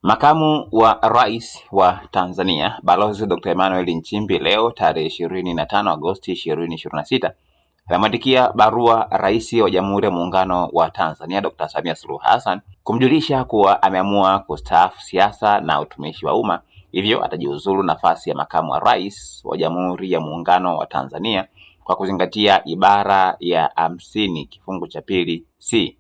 Makamu wa Rais wa Tanzania Balozi Dr. Emmanuel Nchimbi leo tarehe 25 Agosti 2026 amemwandikia barua Rais wa Jamhuri ya Muungano wa Tanzania Dr. Samia Suluhu Hassan kumjulisha kuwa ameamua kustaafu siasa na utumishi wa umma, hivyo atajiuzulu nafasi ya makamu wa rais wa Jamhuri ya Muungano wa Tanzania kwa kuzingatia ibara ya 50 kifungu cha pili C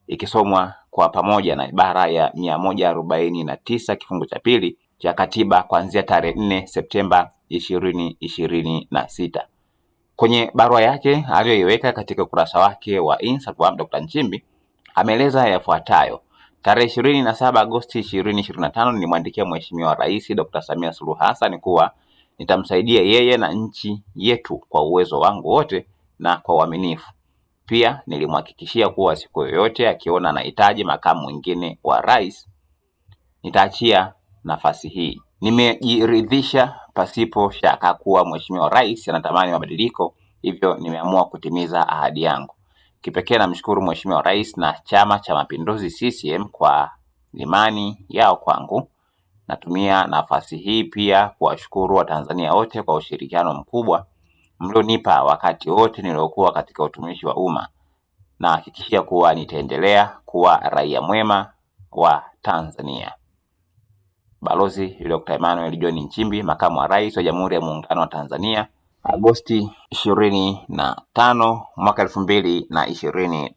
ikisomwa kwa pamoja na ibara ya 149 kifungu cha pili cha katiba kuanzia tarehe 4 Septemba 2026. Kwenye barua yake aliyoiweka katika ukurasa wake wa Instagram, Dr. Nchimbi ameeleza yafuatayo: tarehe 27 Agosti 2025 nilimwandikia Mheshimiwa Rais Dr. Samia Suluhu Hassan kuwa nitamsaidia yeye na nchi yetu kwa uwezo wangu wote na kwa uaminifu. Pia nilimhakikishia kuwa siku yoyote akiona anahitaji makamu mwingine wa rais nitaachia nafasi hii. Nimejiridhisha pasipo shaka kuwa Mheshimiwa Rais anatamani mabadiliko, hivyo nimeamua kutimiza ahadi yangu. Kipekee namshukuru Mheshimiwa Rais na Chama cha Mapinduzi CCM kwa imani yao kwangu. Natumia nafasi hii pia kuwashukuru Watanzania wote kwa ushirikiano mkubwa mlionipa wakati wote niliokuwa katika utumishi wa umma. Nahakikishia kuwa nitaendelea kuwa raia mwema wa Tanzania. Balozi Dr. Emmanuel John Nchimbi, makamu wa rais wa Jamhuri ya Muungano wa Tanzania, Agosti 25 mwaka 2020.